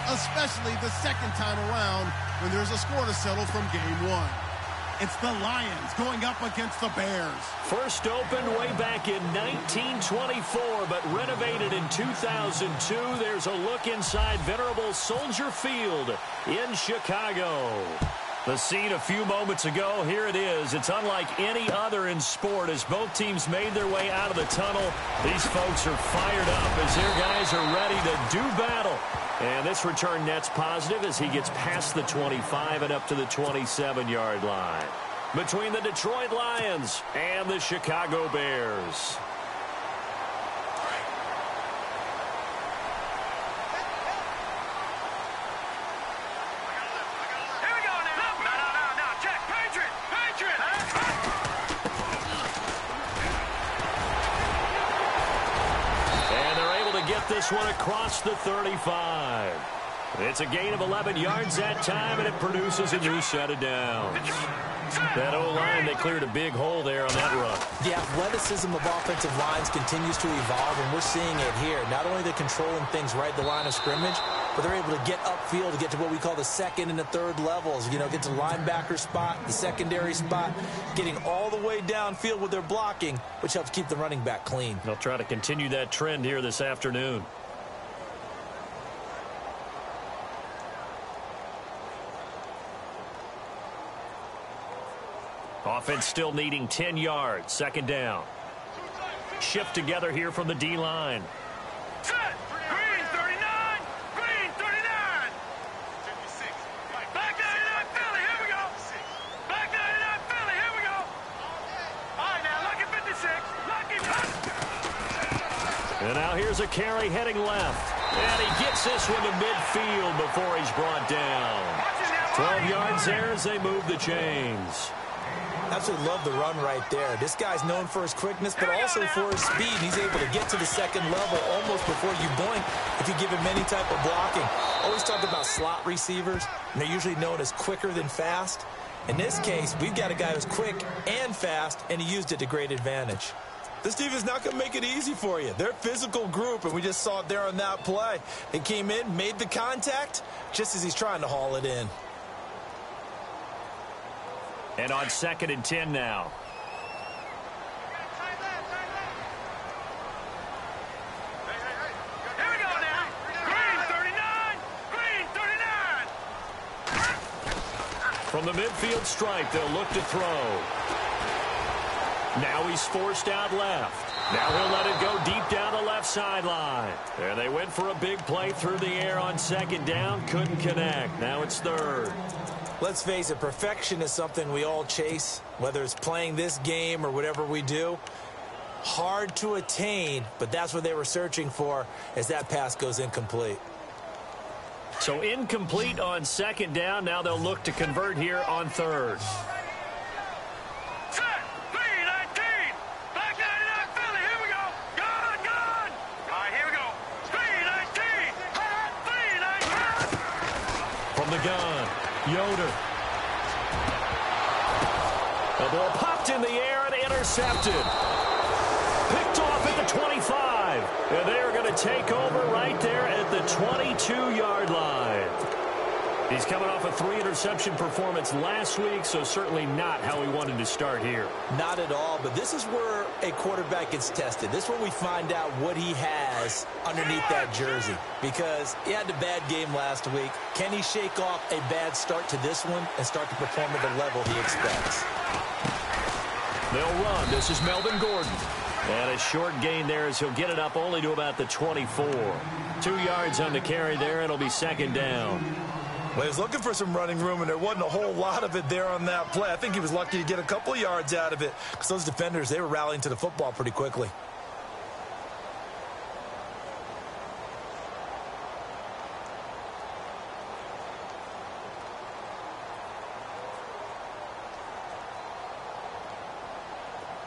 especially the second time around when there's a score to settle from game one. It's the Lions going up against the Bears. First opened way back in 1924, but renovated in 2002. There's a look inside venerable Soldier Field in Chicago. The scene a few moments ago, here it is. It's unlike any other in sport as both teams made their way out of the tunnel. These folks are fired up as their guys are ready to do battle. And this return net's positive as he gets past the 25 and up to the 27-yard line. Between the Detroit Lions and the Chicago Bears. This one across the 35. It's a gain of 11 yards that time, and it produces a new set of downs. That O-line, they cleared a big hole there on that run. The athleticism of offensive lines continues to evolve, and we're seeing it here. Not only are they controlling things right at the line of scrimmage, but they're able to get upfield to get to what we call the second and the third levels. You know, get to the linebacker spot, the secondary spot, getting all the way downfield with their blocking, which helps keep the running back clean. They'll try to continue that trend here this afternoon. Offense still needing 10 yards. Second down. Shift together here from the D-line. Set. Green 39. Green 39. 56. Back 99 Philly. Here we go. Back 99 Philly. Here we go. All right, now lucky 56. Lucky 50. And now here's a carry heading left. And he gets this one to midfield before he's brought down. 12 yards there as they move the chains. Absolutely love the run right there. This guy's known for his quickness, but also for his speed. He's able to get to the second level almost before you blink if you give him any type of blocking. Always talk about slot receivers, and they're usually known as quicker than fast. In this case, we've got a guy who's quick and fast, and he used it to great advantage. This team is not going to make it easy for you. They're a physical group, and we just saw it there on that play. They came in, made the contact, just as he's trying to haul it in. And on 2nd and 10 now. Here we go now. Green 39. Green 39. From the midfield stripe, they'll look to throw. Now he's forced out left. Now he'll let it go deep down the left sideline. And they went for a big play through the air on 2nd down. Couldn't connect. Now it's 3rd. Let's face it, perfection is something we all chase, whether it's playing this game or whatever we do. Hard to attain, but that's what they were searching for as that pass goes incomplete. So incomplete on 2nd down. Now they'll look to convert here on 3rd. Set. Green 19. Back 99 Philly. Here we go. Gone. Gone. All right, here we go. Green 19. Green 19. From the gun. Yoder. The ball popped in the air and intercepted. Picked off at the 25. And they are going to take over right there at the 22-yard line. He's coming off a 3-interception performance last week, so certainly not how he wanted to start here. Not at all, but this is where a quarterback gets tested. This is where we find out what he has underneath that jersey. Because he had a bad game last week. Can he shake off a bad start to this one and start to perform at the level he expects? They'll run. This is Melvin Gordon. And a short gain there as he'll get it up only to about the 24. 2 yards on the carry there. It'll be 2nd down. Well, he was looking for some running room, and there wasn't a whole lot of it there on that play. I think he was lucky to get a couple of yards out of it because those defenders, they were rallying to the football pretty quickly.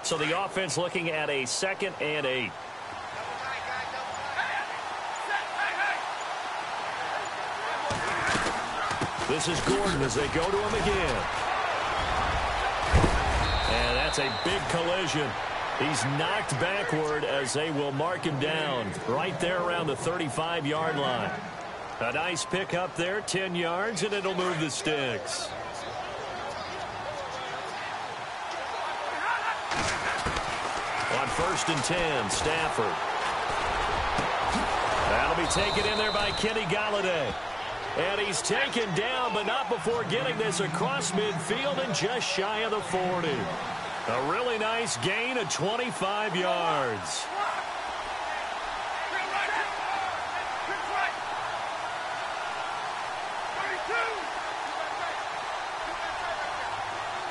So the offense looking at a 2nd and 8. This is Gordon as they go to him again. And that's a big collision. He's knocked backward as they will mark him down right there around the 35-yard line. A nice pick up there, 10 yards, and it'll move the sticks. On 1st and 10, Stafford. That'll be taken in there by Kenny Galladay. And he's taken down, but not before getting this across midfield and just shy of the 40. A really nice gain of 25 yards.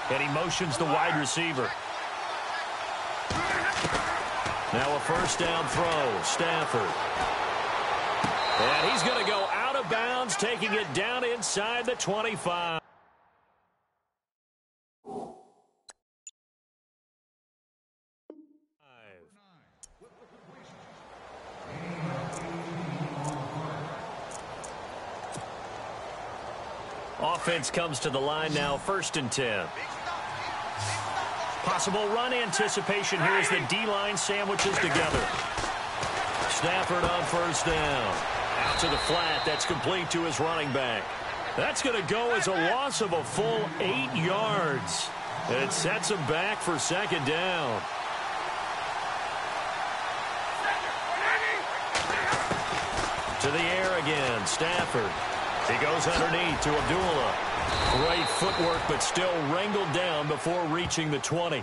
And he motions the wide receiver. Now a 1st down throw, Stafford. And he's going to go out of bounds, taking it down inside the 25. Offense comes to the line now, 1st and 10. Possible run anticipation here as the D-line sandwiches together. Stafford on 1st down. Out to the flat. That's complete to his running back. That's going to go as a loss of a full 8 yards. And it sets him back for 2nd down. To the air again, Stafford. He goes underneath to Abdullah. Great footwork, but still wrangled down before reaching the 20.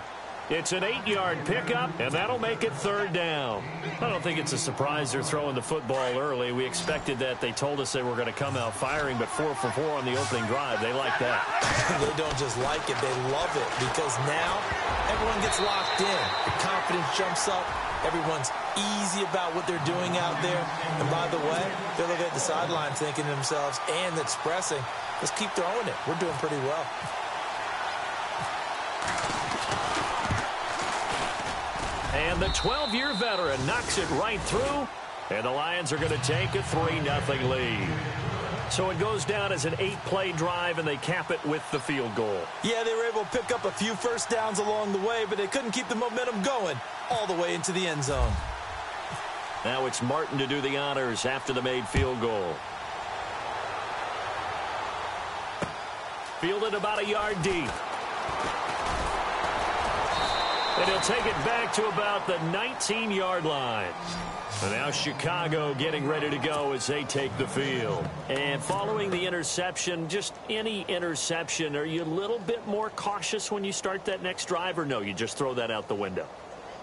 It's an 8-yard pickup, and that'll make it 3rd down. I don't think it's a surprise they're throwing the football early. We expected that. They told us they were going to come out firing, but 4 for 4 on the opening drive. They like that. They don't just like it, they love it, because now everyone gets locked in. The confidence jumps up. Everyone's easy about what they're doing out there. And by the way, they're looking at the sideline thinking to themselves and expressing, let's keep throwing it. We're doing pretty well. And the 12-year veteran knocks it right through, and the Lions are going to take a 3-0 lead. So it goes down as an 8-play drive, and they cap it with the field goal. Yeah, they were able to pick up a few 1st downs along the way, but they couldn't keep the momentum going all the way into the end zone. Now it's Martin to do the honors after the made field goal. Fielded about a yard deep. And he'll take it back to about the 19-yard line. And now Chicago getting ready to go as they take the field. And following the interception, just any interception, are you a little bit more cautious when you start that next drive, or no, you just throw that out the window?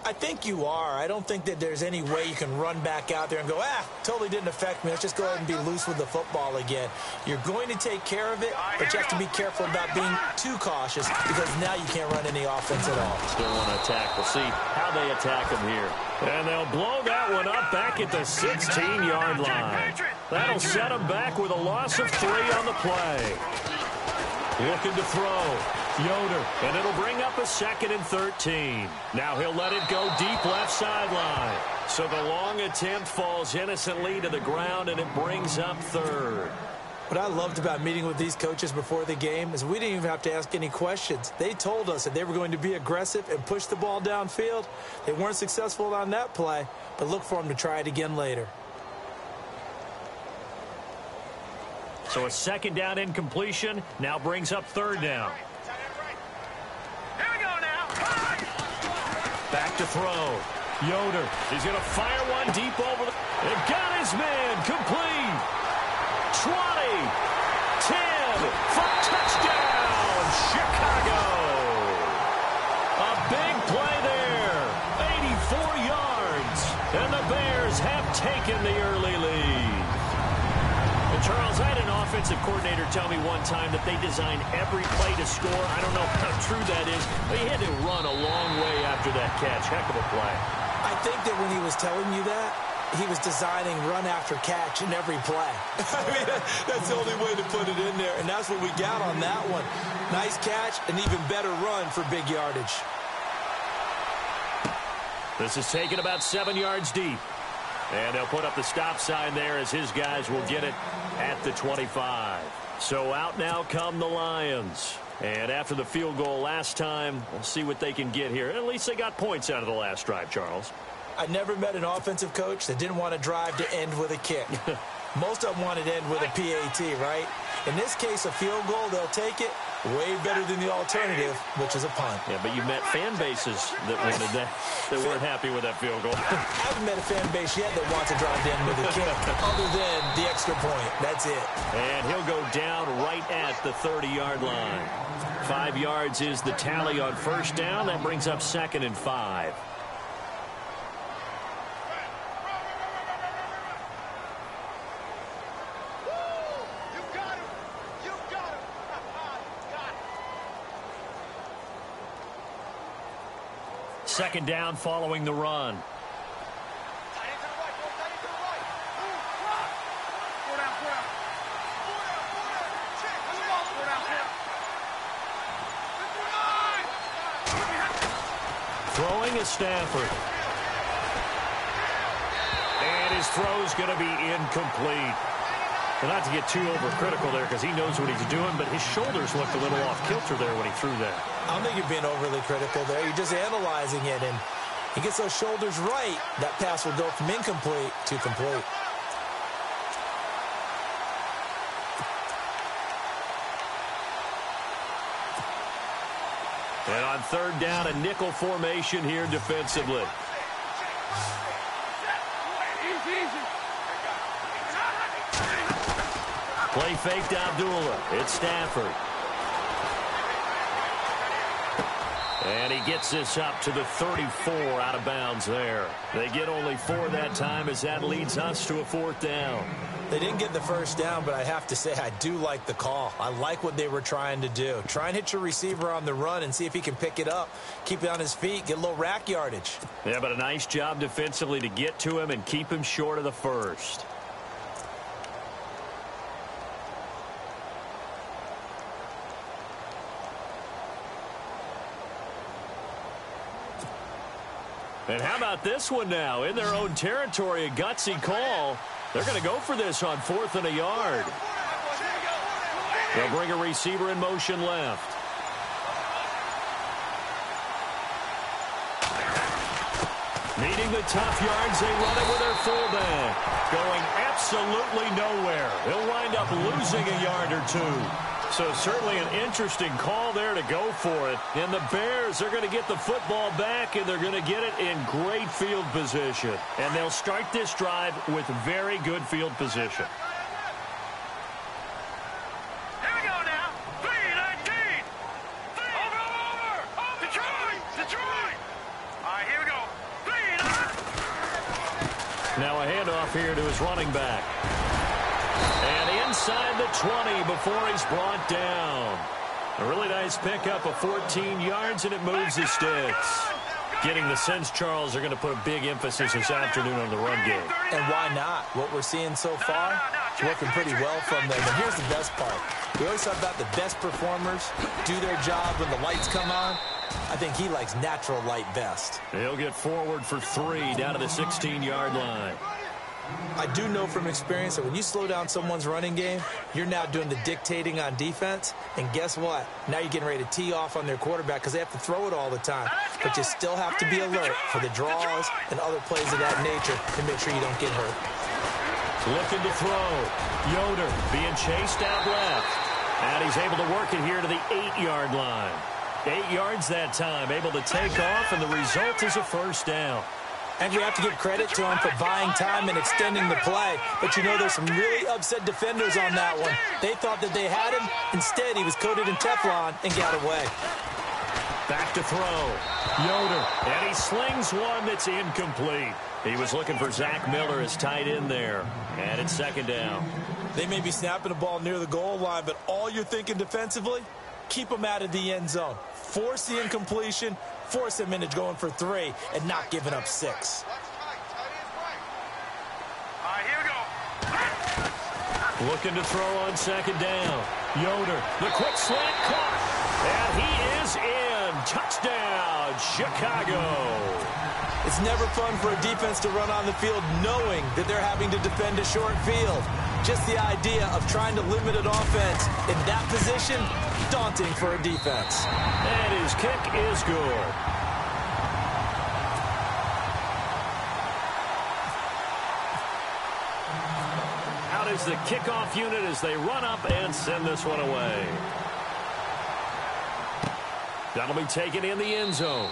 I think you are. I don't think that there's any way you can run back out there and go, totally didn't affect me. Let's just go ahead and be loose with the football again. You're going to take care of it, but you have to be careful about being too cautious because now you can't run any offense at all. Still want to attack. We'll see how they attack him here. And they'll blow that one up back at the 16-yard line. That'll set him back with a loss of 3 on the play. Looking to throw. Yoder, and it'll bring up a 2nd and 13. Now he'll let it go deep left sideline. So the long attempt falls innocently to the ground, and it brings up 3rd. What I loved about meeting with these coaches before the game is we didn't even have to ask any questions. They told us that they were going to be aggressive and push the ball downfield. They weren't successful on that play, but look for them to try it again later. So a 2nd down incompletion now brings up 3rd down. Back to throw. Yoder. He's going to fire one deep over the... And got his man. Complete. 20. 10. For touchdown. Chicago. A big play there. 84 yards. And the Bears have taken the early lead. And Charles, I had an offensive coordinator tell me one time that they design every play to score. I don't know how true that is, but he had to run a long way after that catch. Heck of a play. I think that when he was telling you that, he was designing run after catch in every play. I mean, that's the only way to put it in there, and that's what we got on that one. Nice catch, an even better run for big yardage. This is taken about 7 yards deep. And they'll put up the stop sign there as his guys will get it at the 25. So out now come the Lions. And after the field goal last time, we'll see what they can get here. At least they got points out of the last drive, Charles. I never met an offensive coach that didn't want to drive to end with a kick. Most of them want it in with a PAT, right? In this case, a field goal, they'll take it. Way better than the alternative, which is a punt. Yeah, but you met fan bases that wanted that weren't happy with that field goal. I haven't met a fan base yet that wants to drive in with a kick, other than the extra point. That's it. And he'll go down right at the 30-yard line. 5 yards is the tally on first down. That brings up 2nd and 5. Second down following the run. Throwing is Stafford. And his throw's going to be incomplete. Well, not to get too overcritical there because he knows what he's doing, but his shoulders looked a little off kilter there when he threw that. I don't think you're being overly critical there. You're just analyzing it, and he gets those shoulders right. That pass will go from incomplete to complete. And on third down, a nickel formation here defensively. Play fake to Abdullah. It's Stafford. And he gets this up to the 34 out of bounds there. They get only 4 that time as that leads us to a 4th down. They didn't get the first down, but I have to say I do like the call. I like what they were trying to do. Try and hit your receiver on the run and see if he can pick it up. Keep it on his feet, get a little rack yardage. Yeah, but a nice job defensively to get to him and keep him short of the first. And how about this one now? In their own territory, a gutsy call. They're going to go for this on 4th and a yard. They'll bring a receiver in motion left. Needing the tough yards, they run it with their fullback. Going absolutely nowhere. He'll wind up losing a yard or 2. So certainly an interesting call there to go for it. And the Bears are going to get the football back, and they're going to get it in great field position. And they'll start this drive with very good field position. Here we go now. 3-19. Over. Detroit. All right, here we go. 3-9. Now a handoff here to his running back. And inside the 20 before he's brought down. A really nice pickup of 14 yards, and it moves the sticks. Getting the sense, Charles, they're going to put a big emphasis this afternoon on the run game. And why not? What we're seeing so far, it's working pretty well from them. And here's the best part. We always talk about the best performers do their job when the lights come on. I think he likes natural light best. He'll get forward for 3 down to the 16-yard line. I do know from experience that when you slow down someone's running game, you're now doing the dictating on defense. And guess what? Now you're getting ready to tee off on their quarterback because they have to throw it all the time. But you still have to be alert for the draws and other plays of that nature to make sure you don't get hurt. Looking to throw. Yoder being chased out left. And he's able to work it here to the 8-yard line. 8 yards that time, able to take off, and the result is a first down. And we have to give credit to him for buying time and extending the play. But you know, there's some really upset defenders on that one. They thought that they had him. Instead, he was coated in Teflon and got away. Back to throw. Yoder. And he slings one that's incomplete. He was looking for Zach Miller as tight end there. And it's second down. They may be snapping the ball near the goal line, but all you're thinking defensively, keep them out of the end zone. Force the incompletion, force them into going for 3, and not giving up 6. All right, here we go. Looking to throw on second down. Yoder, the quick slant caught. And he is in. Touchdown, Chicago. It's never fun for a defense to run on the field knowing that they're having to defend a short field. Just the idea of trying to limit an offense in that position, daunting for a defense. And his kick is good. Out is the kickoff unit as they run up and send this one away. That'll be taken in the end zone.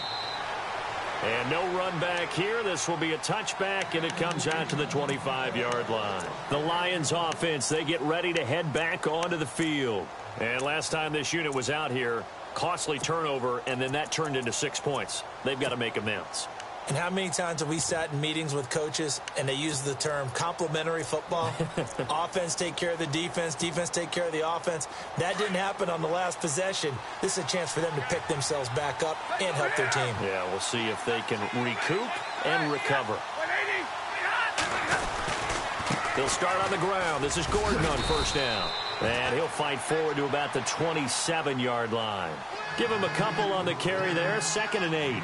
And no run back here. This will be a touchback, and it comes out to the 25-yard line. The Lions offense, they get ready to head back onto the field. And last time this unit was out here, costly turnover, and then that turned into 6 points. They've got to make amends. And how many times have we sat in meetings with coaches and they use the term complementary football? Offense take care of the defense, defense take care of the offense. That didn't happen on the last possession. This is a chance for them to pick themselves back up and help their team. Yeah, we'll see if they can recoup and recover. He'll start on the ground. This is Gordon on first down. And he'll fight forward to about the 27-yard line. Give him a couple on the carry there, 2nd and 8.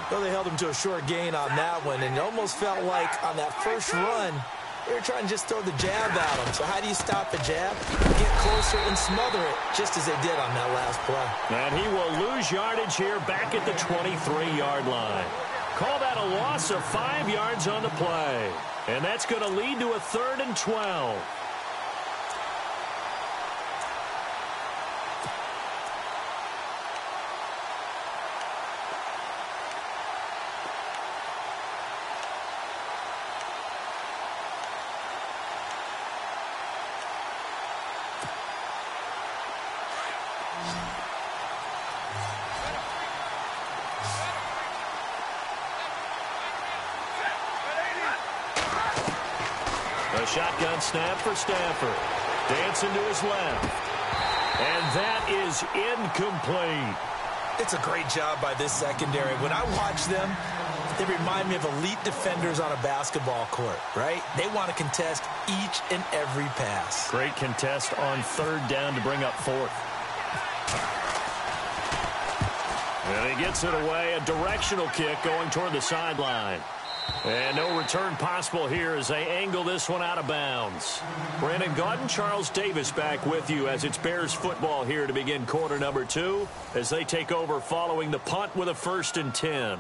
Well, they held him to a short gain on that one, and it almost felt like on that first run, they were trying to just throw the jab at him. So how do you stop the jab? Get closer and smother it, just as they did on that last play. And he will lose yardage here back at the 23-yard line. Call that a loss of 5 yards on the play. And that's going to lead to a 3rd and 12. A shotgun snap for Stafford. Dancing to his left. And that is incomplete. It's a great job by this secondary. When I watch them, they remind me of elite defenders on a basketball court, right? They want to contest each and every pass. Great contest on 3rd down to bring up 4th. And he gets it away. A directional kick going toward the sideline. And no return possible here as they angle this one out of bounds. Brandon Gaudin, Charles Davis back with you as it's Bears football here to begin quarter number 2 as they take over following the punt with a 1st and 10.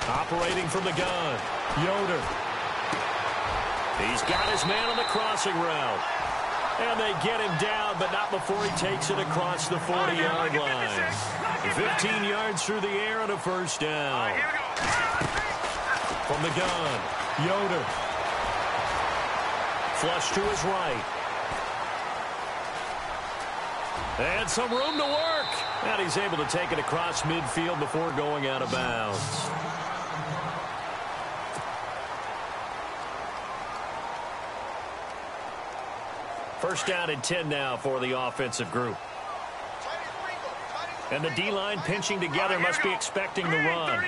Operating from the gun, Yoder. He's got his man on the crossing route. And they get him down, but not before he takes it across the 40-yard line. 15 yards through the air and a 1st down. From the gun, Yoder. Flush to his right. And some room to work. And he's able to take it across midfield before going out of bounds. First down and 10 now for the offensive group. And the D-line pinching together must be expecting the run.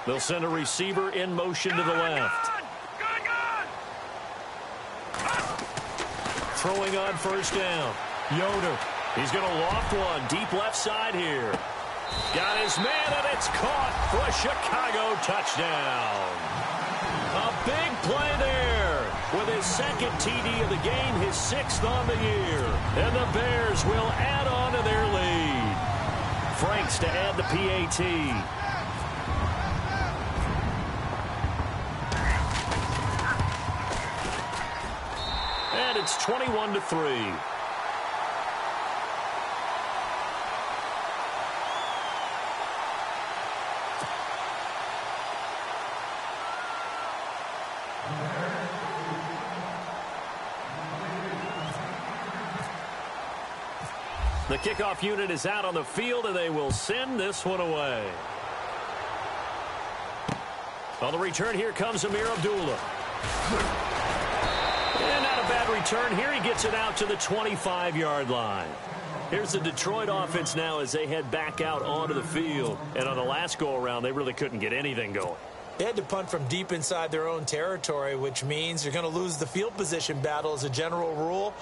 They'll send a receiver in motion to the left. Throwing on 1st down. Yoder. He's going to loft one deep left side here. Got his man, and it's caught for a Chicago touchdown. A big play there with his 2nd TD of the game, his 6th on the year. And the Bears will add on to their lead. Franks to add the PAT. And it's 21-3. The kickoff unit is out on the field, and they will send this one away. On the return, here comes Amir Abdullah. And not a bad return here. He gets it out to the 25-yard line. Here's the Detroit offense now as they head back out onto the field. And on the last go-around, they really couldn't get anything going. They had to punt from deep inside their own territory, which means you're going to lose the field position battle as a general rule.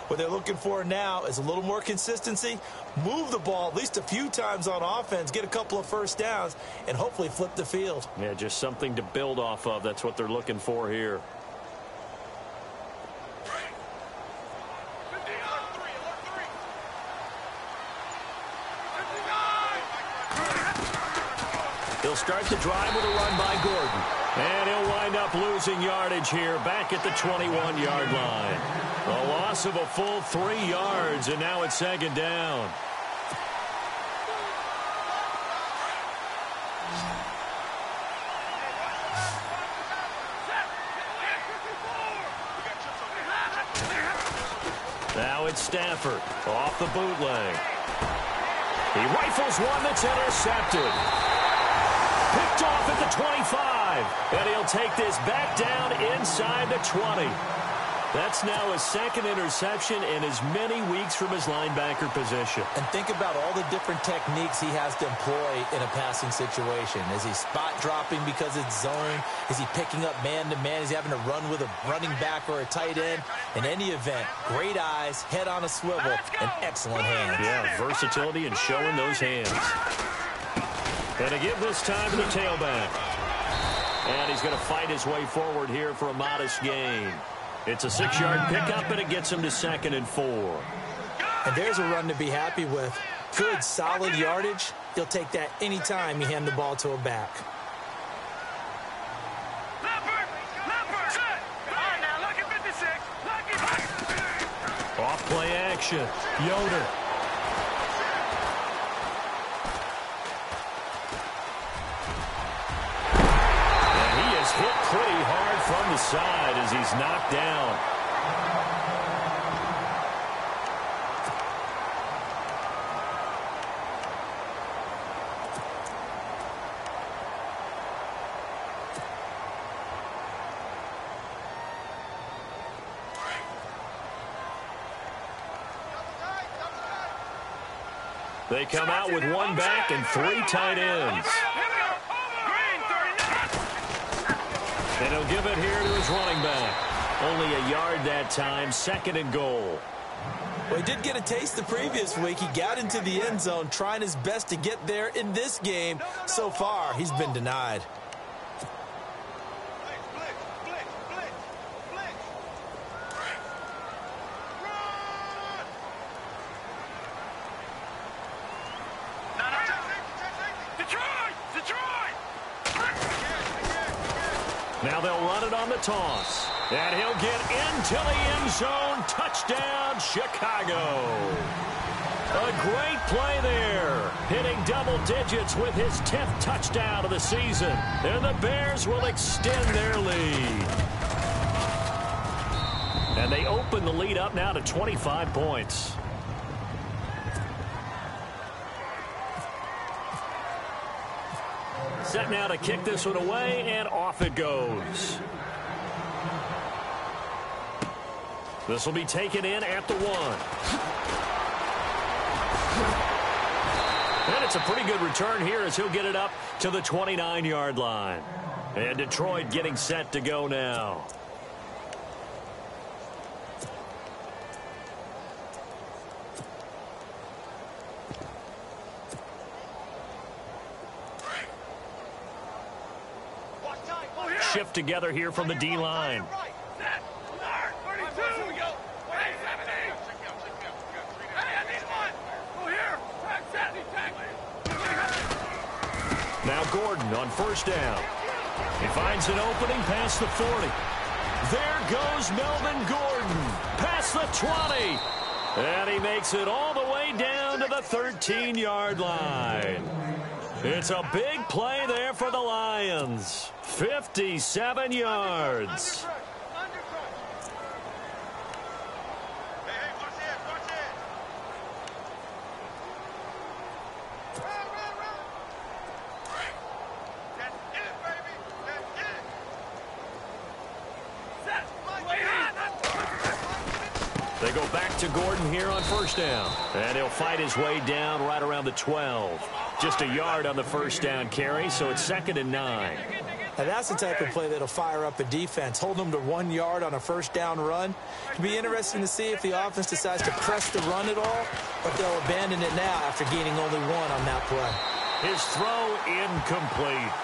What they're looking for now is a little more consistency, move the ball at least a few times on offense, get a couple of first downs, and hopefully flip the field. Yeah, just something to build off of. That's what they're looking for here. He'll start the drive with a run by Gordon. And he'll wind up losing yardage here back at the 21-yard line. A loss of a full 3 yards, and now it's second down. Now it's Stafford off the bootleg. He rifles one that's intercepted. Picked off at the 25. And he'll take this back down inside the 20. That's now his second interception in as many weeks from his linebacker position. And think about all the different techniques he has to employ in a passing situation. Is he spot dropping because it's zone? Is he picking up man-to-man? Is he having to run with a running back or a tight end? In any event, great eyes, head on a swivel, and excellent hands. Yeah, versatility and showing those hands. And to give this time to the tailback. And he's going to fight his way forward here for a modest gain. It's a 6-yard pickup, and it gets him to 2nd and 4. And there's a run to be happy with. Good, solid yardage. He'll take that anytime you hand the ball to a back. Off play action. Yoder. And he is hit pretty hard from the side as he's knocked down. They come out with one back and 3 tight ends. And he'll give it here to his running back. Only a yard that time, 2nd and goal. Well, he did get a taste the previous week. He got into the end zone trying his best to get there in this game. So far, he's been denied. Now they'll run it on the toss. And he'll get into the end zone. Touchdown, Chicago. A great play there. Hitting double digits with his 10th touchdown of the season. And the Bears will extend their lead. And they open the lead up now to 25 points. Set now to kick this one away, and off it goes. This will be taken in at the 1. And it's a pretty good return here as he'll get it up to the 29-yard line. And Detroit getting set to go now. Shift together here from the D-line. Now Gordon on first down. He finds an opening past the 40. There goes Melvin Gordon past the 20. And he makes it all the way down to the 13-yard line. It's a big play there for the Lions. 57 yards. They go back to Gordon here on first down. And he'll fight his way down right around the 12. Just a yard on the first down carry, so it's 2nd and 9. Now, that's the type of play that'll fire up a defense. Hold them to 1 yard on a first down run. It'll be interesting to see if the offense decides to press the run at all, or if they'll abandon it now after gaining only 1 on that play. His throw incomplete.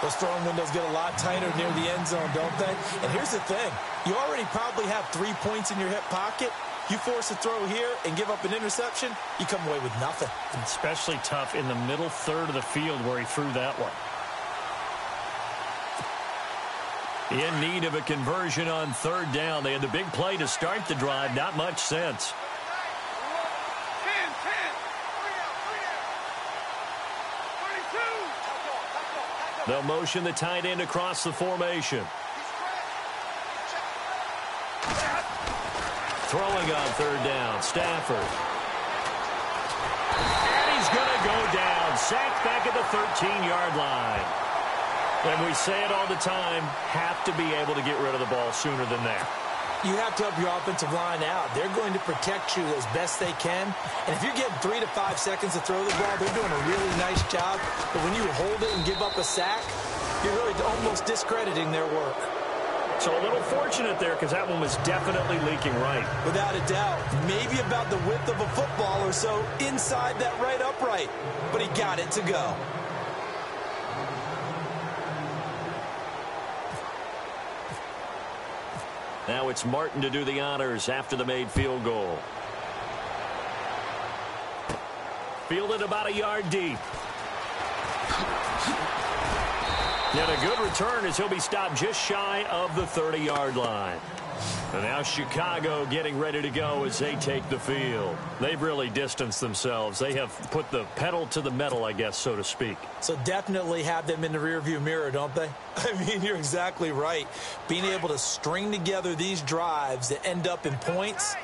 Those throwing windows get a lot tighter near the end zone, don't they? And here's the thing. You already probably have 3 points in your hip pocket. You force a throw here and give up an interception, you come away with nothing. Especially tough in the middle third of the field where he threw that one. In need of a conversion on third down. They had the big play to start the drive. Not much sense. 10, 10. 32. They'll motion the tight end across the formation. Throwing on third down, Stafford. And he's going to go down. Sacked back at the 13-yard line. And we say it all the time, have to be able to get rid of the ball sooner than that. You have to help your offensive line out. They're going to protect you as best they can. And if you're getting 3 to 5 seconds to throw the ball, they're doing a really nice job. But when you hold it and give up a sack, you're really almost discrediting their work. So a little fortunate there because that one was definitely leaking right. Without a doubt. Maybe about the width of a football or so inside that right upright. But he got it to go. Now it's Martin to do the honors after the made field goal. Fielded about a yard deep. And a good return as he'll be stopped just shy of the 30-yard line. And now Chicago getting ready to go as they take the field. They've really distanced themselves. They have put the pedal to the metal, I guess, so to speak. So definitely have them in the rearview mirror, don't they? I mean, you're exactly right. Being able to string together these drives that end up in points,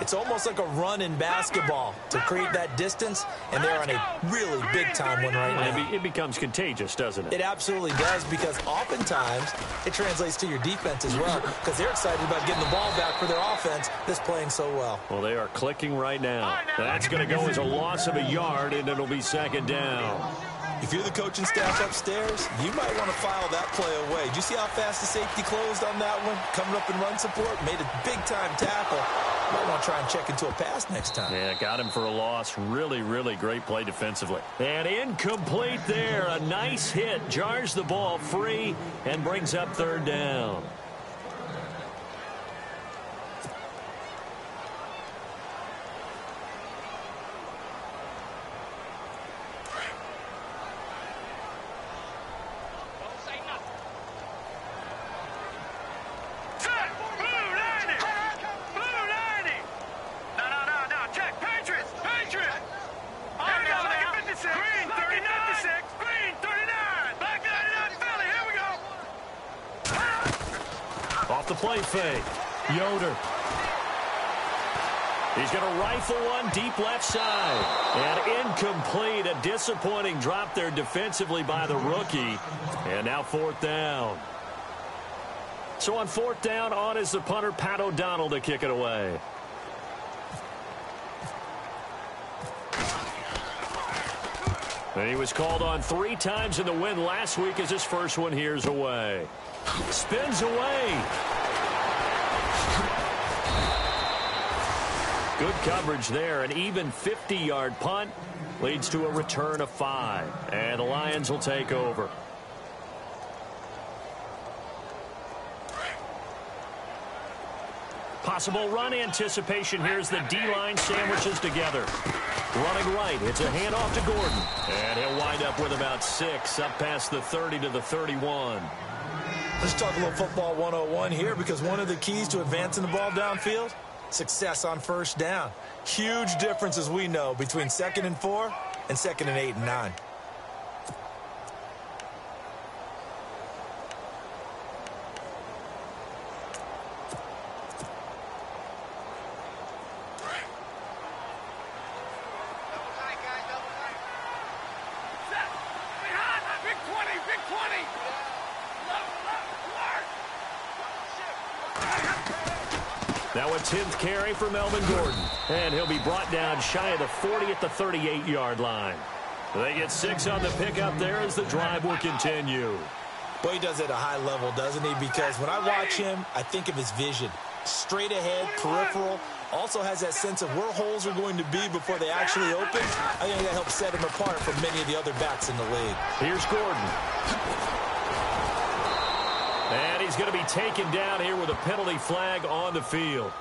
it's almost like a run in basketball to create that distance, and they're on a really big-time one right now. It becomes contagious, doesn't it? It absolutely does, because oftentimes it translates to your defense as well, because they're excited about getting the ball back for their offense that's playing so well. Well, they are clicking right now. That's going to go as a loss of a yard, and it'll be second down. If you're the coaching staff upstairs, you might want to file that play away. Did you see how fast the safety closed on that one? Coming up in run support, made a big-time tackle. Might want to try and check into a pass next time. Yeah, got him for a loss. Really, really great play defensively. And incomplete there. A nice hit. Jars the ball free and brings up third down. The play fake. Yoder. He's going to rifle one deep left side. And incomplete. A disappointing drop there defensively by the rookie. And now fourth down. So on fourth down, on is the punter, Pat O'Donnell, to kick it away. And he was called on 3 times in the win last week as his first one here's away. Spins away. Good coverage there. An even 50-yard punt leads to a return of 5. And the Lions will take over. Possible run anticipation. Here's the D-line sandwiches together. Running right. It's a handoff to Gordon. And he'll wind up with about 6 up past the 30 to the 31. Let's talk a little football 101 here, because one of the keys to advancing the ball downfield, success on first down. Huge difference, as we know, between 2nd and 4 and 2nd and 8 and 9. Now a 10th carry for Melvin Gordon. And he'll be brought down shy of the 40 at the 38-yard line. They get 6 on the pickup there as the drive will continue. Boy, he does it at a high level, doesn't he? Because when I watch him, I think of his vision. Straight ahead, peripheral, also has that sense of where holes are going to be before they actually open. I think that helps set him apart from many of the other backs in the league. Here's Gordon. And he's going to be taken down here with a penalty flag on the field.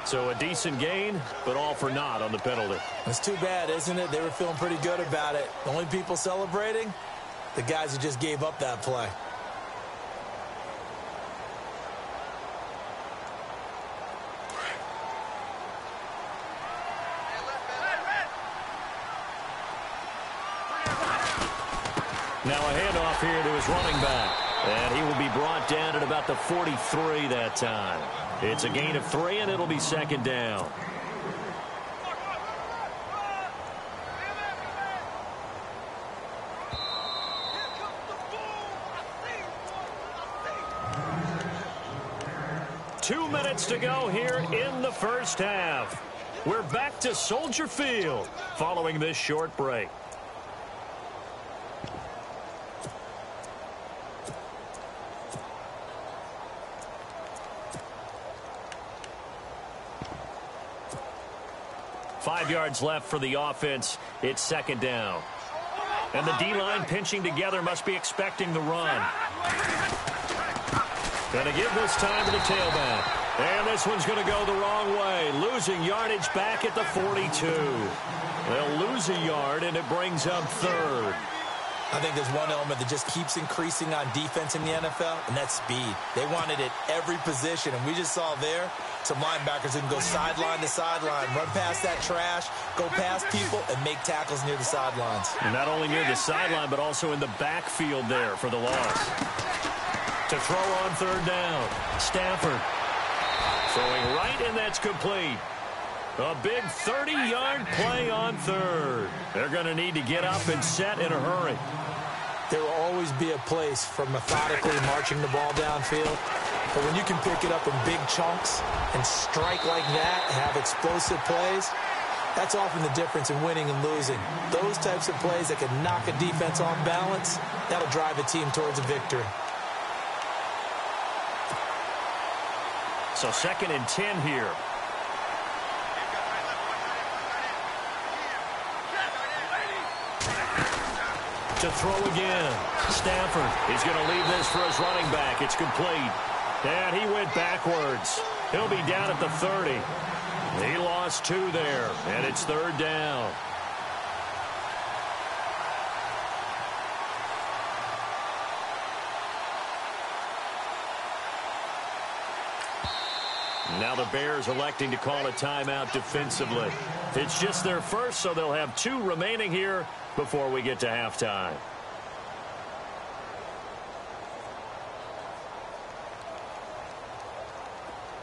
So a decent gain, but all for naught on the penalty. It's too bad, isn't it? They were feeling pretty good about it. The only people celebrating, the guys who just gave up that play. Now a handoff here to his running back. And he will be brought down at about the 43 that time. It's a gain of 3, and it'll be second down. Two minutes to go here in the first half. We're back to Soldier Field following this short break. Five yards left for the offense. It's second down. And the D-line pinching together must be expecting the run. Going to give this time to the tailback. And this one's going to go the wrong way. Losing yardage back at the 42. They'll lose a yard, and it brings up third. I think there's one element that just keeps increasing on defense in the NFL, and that's speed. They want it at every position, and we just saw there some linebackers who can go sideline to sideline, run past that trash, go past people, and make tackles near the sidelines. And not only near the sideline, but also in the backfield there for the loss. To throw on third down, Stafford. Throwing right, and that's complete. A big 30-yard play on third. They're going to need to get up and set in a hurry. There will always be a place for methodically marching the ball downfield. But when you can pick it up in big chunks and strike like that, have explosive plays, that's often the difference in winning and losing. Those types of plays that can knock a defense off balance, that'll drive a team towards a victory. So 2nd and 10 here. To throw again. Stafford is going to leave this for his running back. It's complete. And he went backwards. He'll be down at the 30. He lost 2 there, and it's third down. Now the Bears electing to call a timeout defensively. It's just their first, so they'll have 2 remaining here before we get to halftime.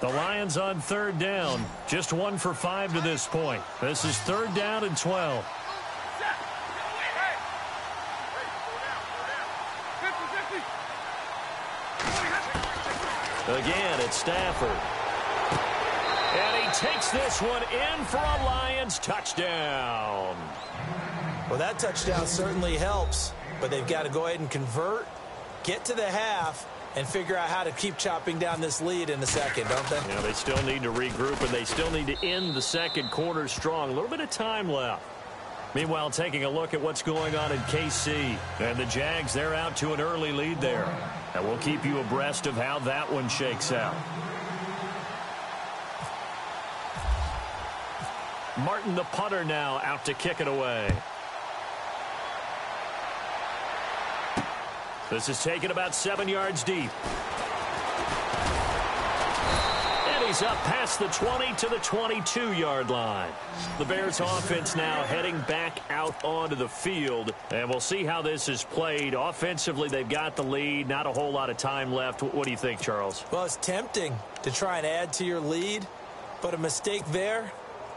The Lions on third down. Just 1 for 5 to this point. This is third down and 12. Again, it's Stafford. And he takes this one in for a Lions touchdown. Well, that touchdown certainly helps, but they've got to go ahead and convert, get to the half, and figure out how to keep chopping down this lead in the second, don't they? Yeah, they still need to regroup, and they still need to end the second quarter strong. A little bit of time left. Meanwhile, taking a look at what's going on in KC. And the Jags, they're out to an early lead there. And we'll keep you abreast of how that one shakes out. Martin, the punter, now out to kick it away. This is taken about 7 yards deep. And he's up past the 20 to the 22-yard line. The Bears offense now heading back out onto the field. And we'll see how this is played. Offensively, they've got the lead. Not a whole lot of time left. What do you think, Charles? Well, it's tempting to try and add to your lead, but a mistake there,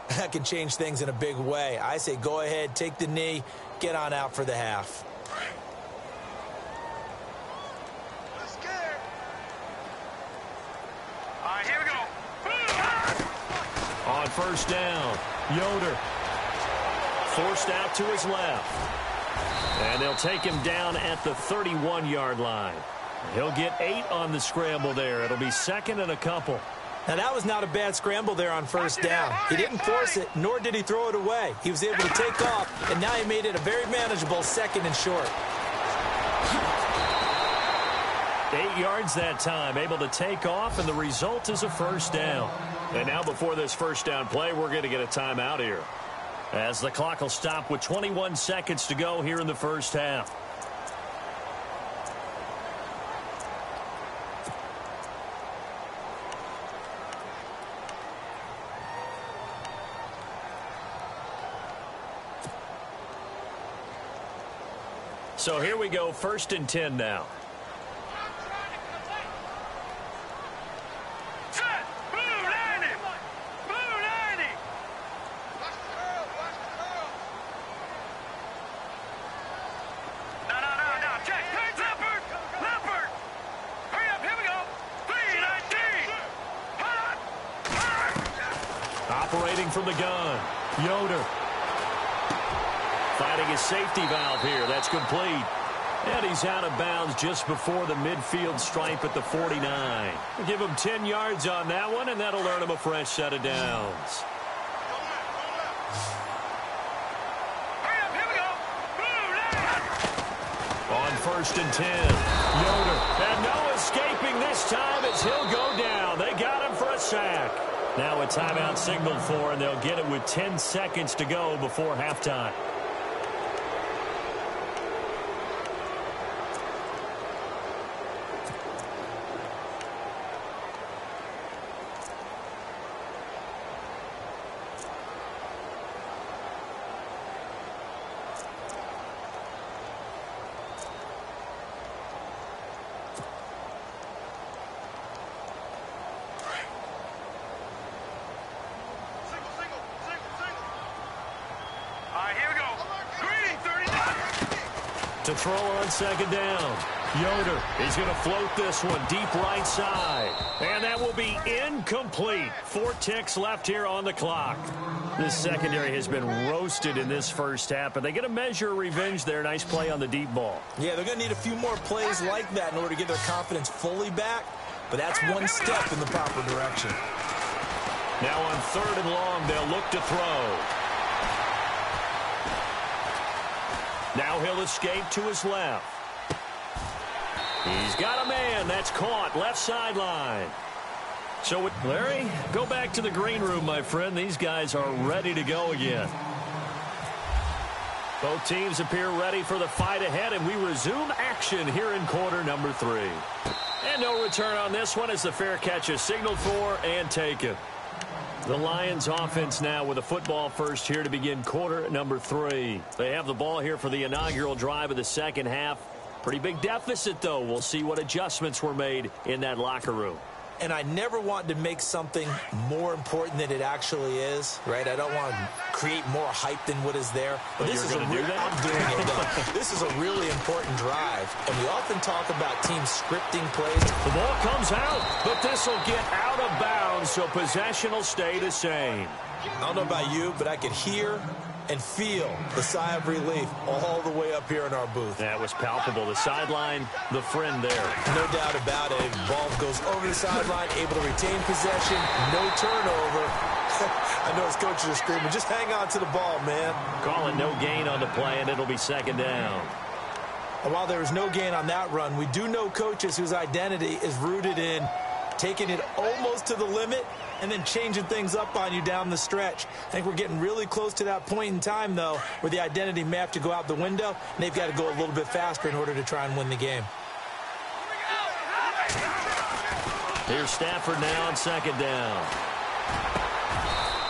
that can change things in a big way. I say go ahead, take the knee, get on out for the half. On first down, Yoder forced out to his left. And they'll take him down at the 31-yard line. He'll get 8 on the scramble there. It'll be second and a couple. Now, that was not a bad scramble there on first down. He didn't force it, nor did he throw it away. He was able to take off, and now he made it a very manageable second and short. 8 yards that time, able to take off, and the result is a first down. And now before this first down play, we're going to get a timeout here, as the clock will stop with 21 seconds to go here in the first half. So here we go, 1st and 10 now. Set! Blue 90! Blue 90! No, check! Leopard! Leopard! Hurry up, here we go! 319! Operating from the gun, Yoder. Finding his safety valve here. That's complete. And he's out of bounds just before the midfield stripe at the 49. We'll give him 10 yards on that one, and that'll earn him a fresh set of downs. Hurry up, here we go! Blue 90! On 1st and 10, Yoder. And no escaping this time as he'll go down. They got him for a sack. Now a timeout signaled for, and they'll get it with 10 seconds to go before halftime. To throw on second down. Yoder, he's going to float this one deep right side. And that will be incomplete. 4 ticks left here on the clock. This secondary has been roasted in this first half, but they get a measure of revenge there. Nice play on the deep ball. Yeah, they're going to need a few more plays like that in order to get their confidence fully back, but that's one step in the proper direction. Now on 3rd and long, they'll look to throw. Now he'll escape to his left. He's got a man. That's caught. Left sideline. So, Larry, go back to the green room, my friend. These guys are ready to go again. Both teams appear ready for the fight ahead, and we resume action here in quarter number 3. And no return on this one as the fair catch is signaled for and taken. The Lions offense now with a football first here to begin quarter number 3. They have the ball here for the inaugural drive of the second half. Pretty big deficit, though. We'll see what adjustments were made in that locker room. And I never want to make something more important than it actually is, right? I don't want to create more hype than what is there. But this is I'm doing it. This is a really important drive. And we often talk about teams scripting plays. The ball comes out, but this will get out of bounds, so possession will stay the same. I don't know about you, but I could hear and feel the sigh of relief all the way up here in our booth. That was palpable. The sideline, the friend there. No doubt about it. Ball goes over the sideline, able to retain possession, no turnover. I know his coaches are screaming, just hang on to the ball, man. Calling no gain on the play, and it'll be second down. And while there was no gain on that run, we do know coaches whose identity is rooted in taking it almost to the limit and then changing things up on you down the stretch. I think we're getting really close to that point in time, though, where the identity may have to go out the window, and they've got to go a little bit faster in order to try and win the game. Here's Stafford now on second down.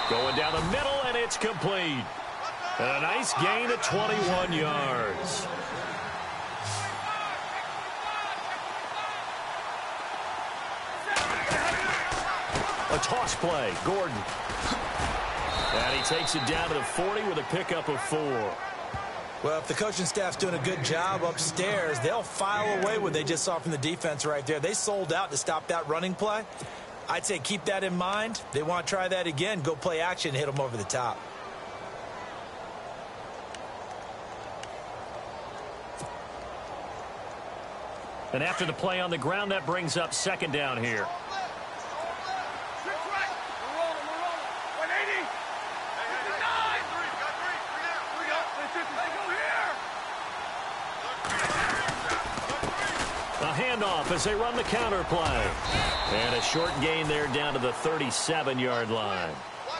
Going down the middle, and it's complete. And a nice gain of 21 yards. A toss play, Gordon. And he takes it down to the 40 with a pickup of 4. Well, if the coaching staff's doing a good job upstairs, they'll file away what they just saw from the defense right there. They sold out to stop that running play. I'd say keep that in mind. They want to try that again. Go play action, hit them over the top. And after the play on the ground, that brings up second down here. A handoff as they run the counter play. And a short gain there down to the 37-yard line.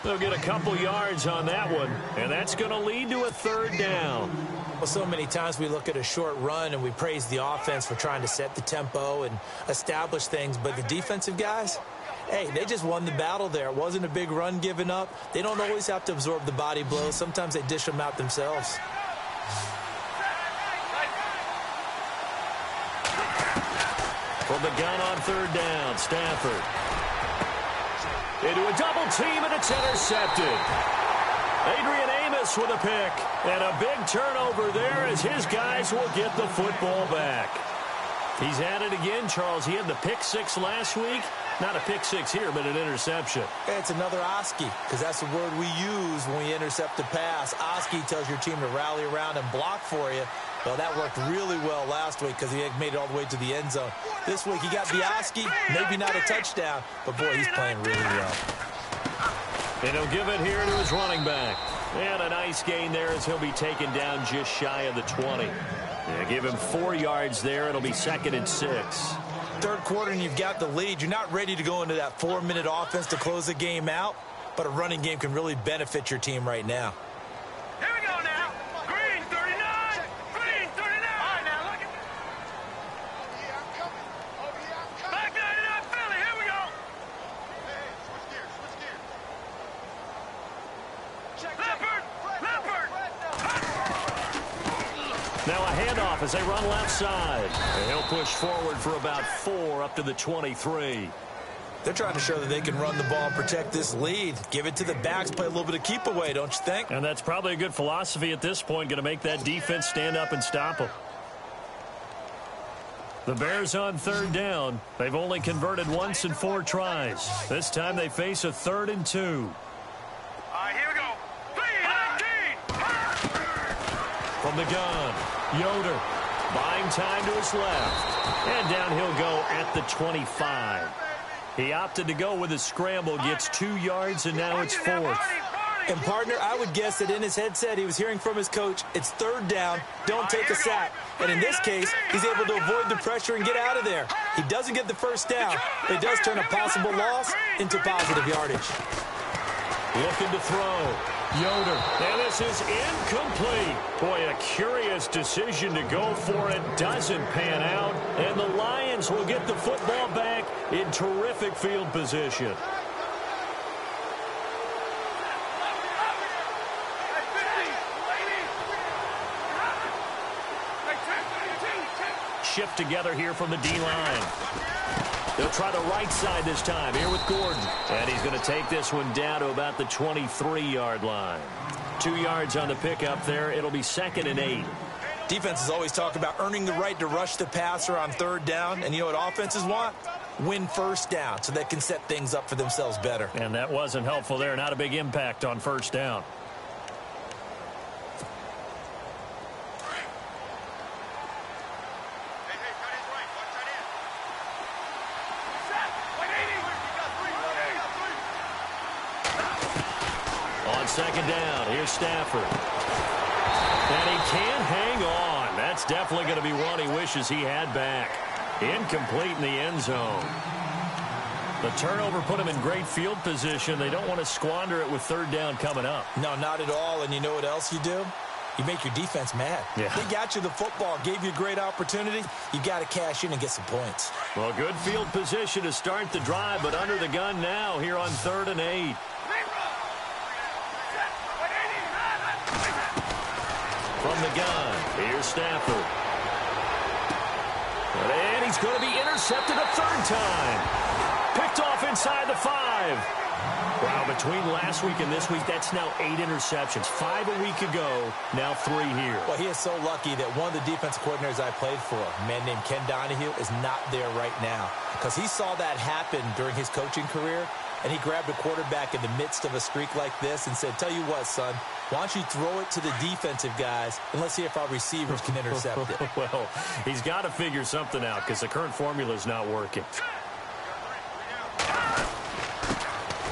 They'll get a couple yards on that one, and that's going to lead to a third down. Well, so many times we look at a short run and we praise the offense for trying to set the tempo and establish things, but the defensive guys, hey, they just won the battle there. It wasn't a big run given up. They don't always have to absorb the body blows. Sometimes they dish them out themselves. From the gun on third down, Stafford. Into a double team, and it's intercepted. Adrian Amos with a pick. And a big turnover there as his guys will get the football back. He's at it again, Charles. He had the pick six last week. Not a pick six here, but an interception. It's another Oski, because that's the word we use when we intercept a pass. Oski tells your team to rally around and block for you. Well, that worked really well last week because he made it all the way to the end zone. This week he got the Oski, maybe not a touchdown, but boy, he's playing really well. And he'll give it here to his running back. And a nice gain there as he'll be taken down just shy of the 20. Yeah, give him 4 yards there. It'll be 2nd and 6. Third quarter and you've got the lead. You're not ready to go into that 4-minute offense to close the game out, but a running game can really benefit your team right now. Here we go now. Green 39. Green 39. All right, now look at back 99 Philly. Here we go. Leopard. Leopard. Now a handoff as they run left side. And he'll push forward for about 4 up to the 23. They're trying to show that they can run the ball and protect this lead. Give it to the backs, play a little bit of keep away, don't you think? And that's probably a good philosophy at this point, going to make that defense stand up and stop them. The Bears on third down. They've only converted once in 4 tries. This time they face a 3rd and 2. All right, here we go. 3-19. From the gun, Yoder buying time to his left. And down he'll go at the 25. He opted to go with a scramble, gets 2 yards, and now it's 4th. And, partner, I would guess that in his headset he was hearing from his coach, it's 3rd down, don't take a sack. And in this case, he's able to avoid the pressure and get out of there. He doesn't get the first down. It does turn a possible loss into positive yardage. Looking to throw. Yoder. And this is incomplete. Boy, a curious decision to go for it. Doesn't pan out. And the Lions will get the football back in terrific field position. Shift together here from the D-line. They'll try the right side this time here with Gordon. And he's going to take this one down to about the 23-yard line. 2 yards on the pickup there. It'll be 2nd and 8. Defenses always talk about earning the right to rush the passer on 3rd down. And you know what offenses want? Win 1st down so they can set things up for themselves better. And that wasn't helpful there. Not a big impact on 1st down. On 2nd down, here's Stafford. And he can't hang on. That's definitely going to be one he wishes he had back. Incomplete in the end zone. The turnover put him in great field position. They don't want to squander it with 3rd down coming up. No, not at all. And you know what else you do? You make your defense mad. Yeah. They got you the football, gave you a great opportunity. You got to cash in and get some points. Well, good field position to start the drive, but under the gun now here on 3rd and 8. From the gun, here's Stafford. And he's going to be intercepted a 3rd time. Picked off inside the 5. Wow, between last week and this week, that's now 8 interceptions. 5 a week ago, now 3 here. Well, he is so lucky that one of the defensive coordinators I played for, a man named Ken Donahue, is not there right now. Because he saw that happen during his coaching career, and he grabbed a quarterback in the midst of a streak like this and said, tell you what, son, Why don't you throw it to the defensive guys, and let's see if our receivers can intercept it. Well, he's got to figure something out because the current formula is not working.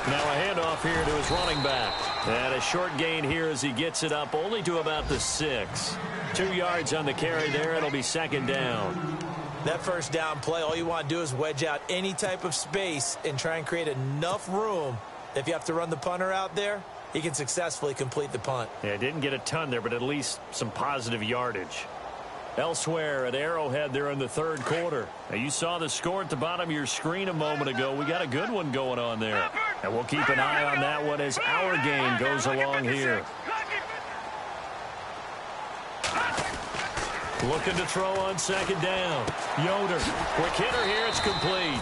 Now a handoff here to his running back. And a short gain here as he gets it up only to about the 6. 2 yards on the carry there. It'll be second down. That first down play, all you want to do is wedge out any type of space and try and create enough room. If you have to run the punter out there, he can successfully complete the punt. Yeah, didn't get a ton there, but at least some positive yardage. Elsewhere at Arrowhead there in the third quarter. Now, you saw the score at the bottom of your screen a moment ago. We got a good one going on there. And we'll keep an eye on that one as our game goes along here. Looking to throw on second down. Yoder, quick hitter here, it's complete.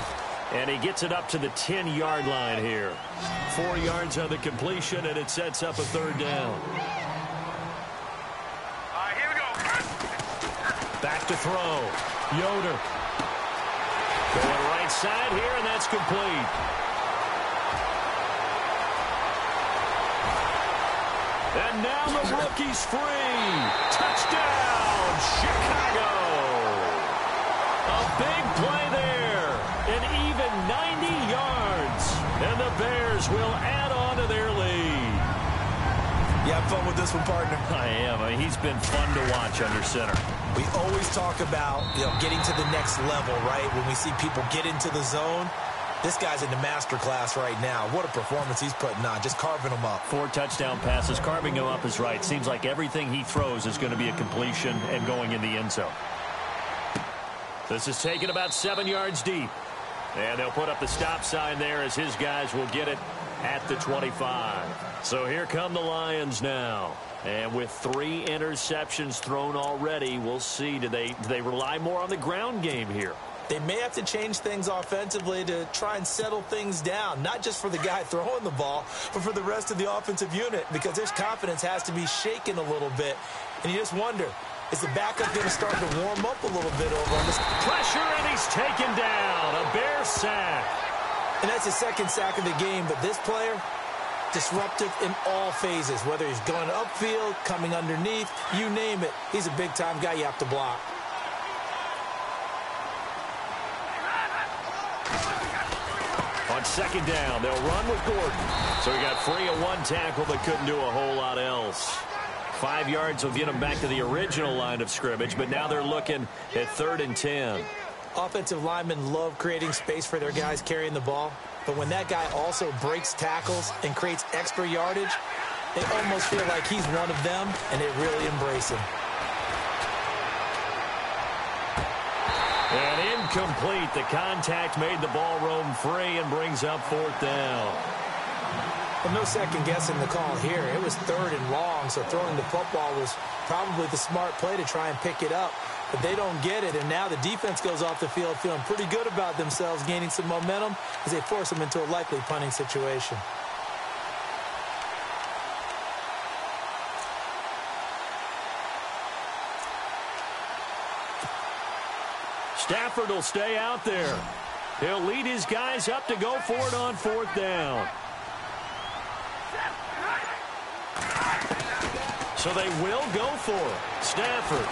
And he gets it up to the 10-yard line here. 4 yards on the completion, and it sets up a third down. Back to throw. Yoder. Going right side here, and that's complete. And now the rookie's free. Touchdown, Chicago. A big play there. An even 90 yards. And the Bears will add on to their lead. You have fun with this one, partner? I am. I mean, he's been fun to watch under center. We always talk about, getting to the next level, right? When we see people get into the zone, this guy's in the master class right now. What a performance he's putting on, just carving them up. 4 touchdown passes. Carving him up is right. Seems like everything he throws is going to be a completion and going in the end zone. This is taken about 7 yards deep. And they'll put up the stop sign there as his guys will get it at the 25. So here come the Lions now. And with 3 interceptions thrown already, we'll see. Do they rely more on the ground game here? They may have to change things offensively to try and settle things down, not just for the guy throwing the ball, but for the rest of the offensive unit, because their confidence has to be shaken a little bit. And you just wonder, is the backup going to start to warm up a little bit over on this? Pressure, and he's taken down. A Bear sack. And that's his second sack of the game, but this player, disruptive in all phases, whether he's going upfield, coming underneath, you name it. He's a big-time guy you have to block. On second down, they'll run with Gordon. So he got free of 1 tackle, but couldn't do a whole lot else. 5 yards will get him back to the original line of scrimmage, but now they're looking at 3rd and 10. Offensive linemen love creating space for their guys carrying the ball, but when that guy also breaks tackles and creates extra yardage, they almost feel like he's one of them, and they really embrace him. And incomplete. The contact made the ball roam free and brings up 4th down. Well, no second guessing the call here. It was 3rd and long, so throwing the football was probably the smart play to try and pick it up. But they don't get it, and now the defense goes off the field feeling pretty good about themselves, gaining some momentum as they force them into a likely punting situation. Stafford will stay out there. He'll lead his guys up to go for it on 4th down. So they will go for it. Stafford.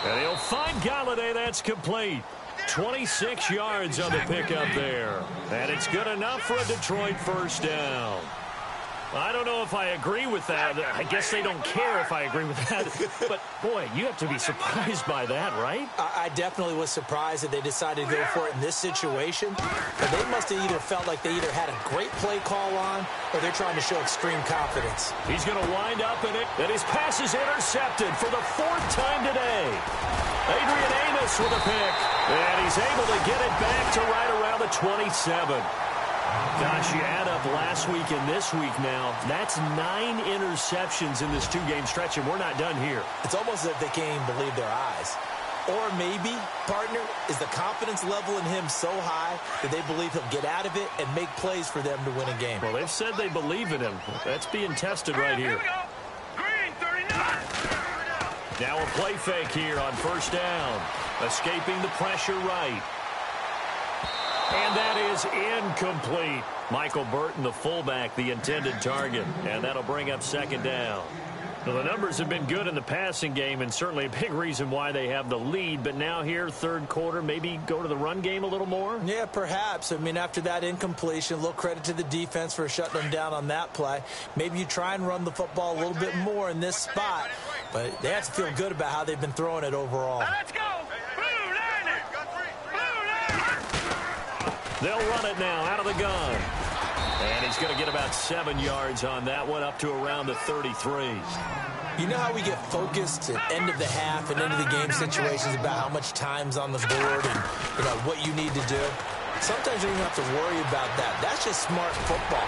And he'll find Galladay. That's complete. 26 yards on the pickup there. And it's good enough for a Detroit first down. I don't know if I agree with that. I guess they don't care if I agree with that. But, boy, you have to be surprised by that, right? I definitely was surprised that they decided to go for it in this situation. But they must have either felt like they either had a great play call on or they're trying to show extreme confidence. He's going to wind up in it. And his pass is intercepted for the 4th time today. Adrian Amos with a pick. And he's able to get it back to right around the 27. Gosh, you add up last week and this week now. That's 9 interceptions in this 2-game stretch, and we're not done here. It's almost as if they can't even believe their eyes. Or maybe, partner, is the confidence level in him so high that they believe he'll get out of it and make plays for them to win a game. Well, they've said they believe in him. That's being tested right here. Green 39. Now a play fake here on 1st down. Escaping the pressure right. And that is incomplete. Michael Burton, the fullback, the intended target. And that'll bring up second down. Well, the numbers have been good in the passing game and certainly a big reason why they have the lead. But now here, third quarter, maybe go to the run game a little more? Yeah, perhaps. I mean, after that incompletion, a little credit to the defense for shutting them down on that play. Maybe you try and run the football a little bit more in this spot. But they have to feel good about how they've been throwing it overall. Now let's go. Blue line it. They'll run it now out of the gun. And he's going to get about 7 yards on that one, up to around the 33. You know how we get focused at end of the half and end of the game situations about how much time's on the board and what you need to do? Sometimes you don't even have to worry about that. That's just smart football.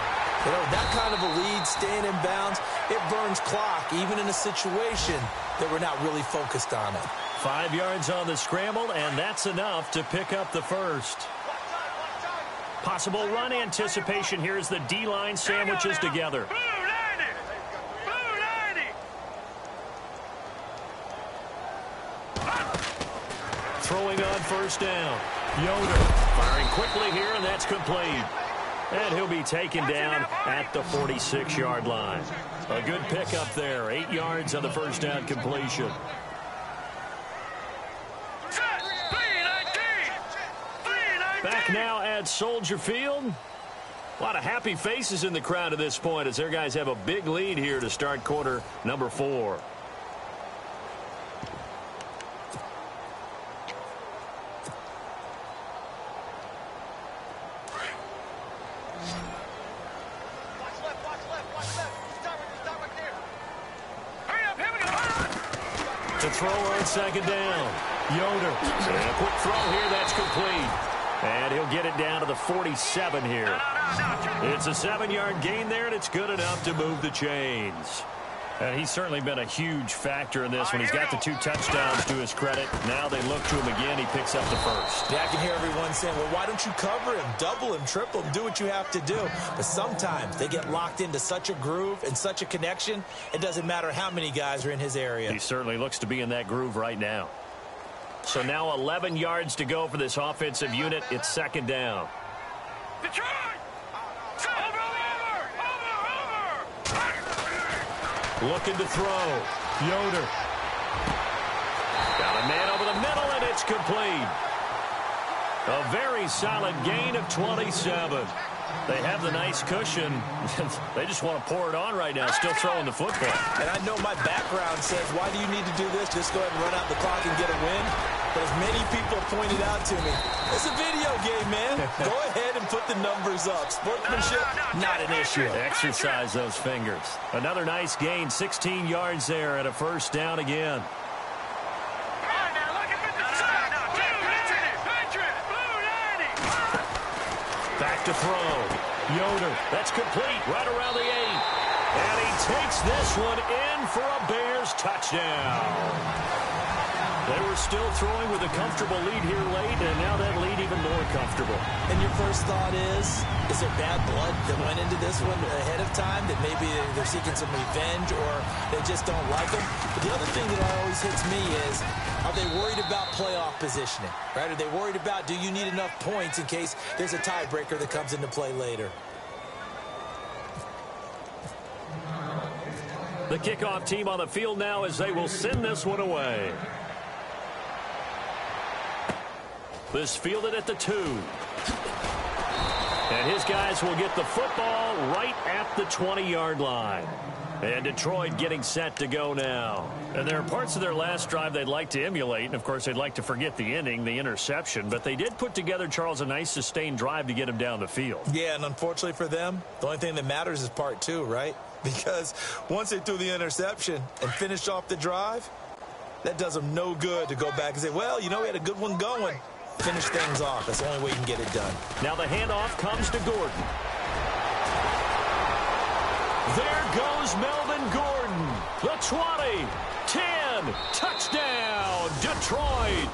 That kind of a lead, staying in bounds, it burns clock, even in a situation that we're not really focused on it. 5 yards on the scramble, and that's enough to pick up the first. Possible run anticipation here as the D-line sandwiches together. Throwing on first down. Yoder firing quickly here, and that's complete. And he'll be taken down at the 46-yard line. A good pickup there. 8 yards on the first down completion. Back now at Soldier Field. A lot of happy faces in the crowd at this point as their guys have a big lead here to start quarter number 4. To throw on second down. Yoder. And a quick throw here. That's complete. And he'll get it down to the 47 here. It's a 7-yard gain there, and it's good enough to move the chains. And he's certainly been a huge factor in this one. He's got the 2 touchdowns to his credit. Now they look to him again. He picks up the first. Yeah, I can hear everyone saying, well, why don't you cover him, double him, triple him, do what you have to do. But sometimes they get locked into such a groove and such a connection, it doesn't matter how many guys are in his area. He certainly looks to be in that groove right now. So now 11 yards to go for this offensive unit. It's second down. Detroit! Looking to throw. Yoder. Got a man over the middle, and it's complete. A very solid gain of 27. They have the nice cushion. They just want to pour it on right now, still throwing the football. And I know my background says, why do you need to do this? Just go ahead and run out the clock and get a win. But as many people have pointed out to me, it's a video game, man. Go ahead and put the numbers up. Sportsmanship, not an issue. Exercise those fingers. Another nice gain, 16 yards there at a first down again. Back to throw. Yoder, that's complete, right around the 8. And he takes this one in for a Bears touchdown. They were still throwing with a comfortable lead here late, and now that lead even more comfortable. And your first thought is there bad blood that went into this one ahead of time, that maybe they're seeking some revenge or they just don't like them? But the other thing that always hits me is, are they worried about playoff positioning, right? Are they worried about, do you need enough points in case there's a tiebreaker that comes into play later? The kickoff team on the field now as they will send this one away. This fielded at the 2. And his guys will get the football right at the 20-yard line. And Detroit getting set to go now. And there are parts of their last drive they'd like to emulate. And, of course, they'd like to forget the ending, the interception. But they did put together, Charles, a nice sustained drive to get him down the field. Yeah, and unfortunately for them, the only thing that matters is part 2, right? Because once they threw the interception and finished off the drive, that does them no good to go back and say, well, we had a good one going. Finish things off. That's the only way you can get it done. Now the handoff comes to Gordon. There goes Melvin Gordon. The 20, 10, touchdown, Detroit.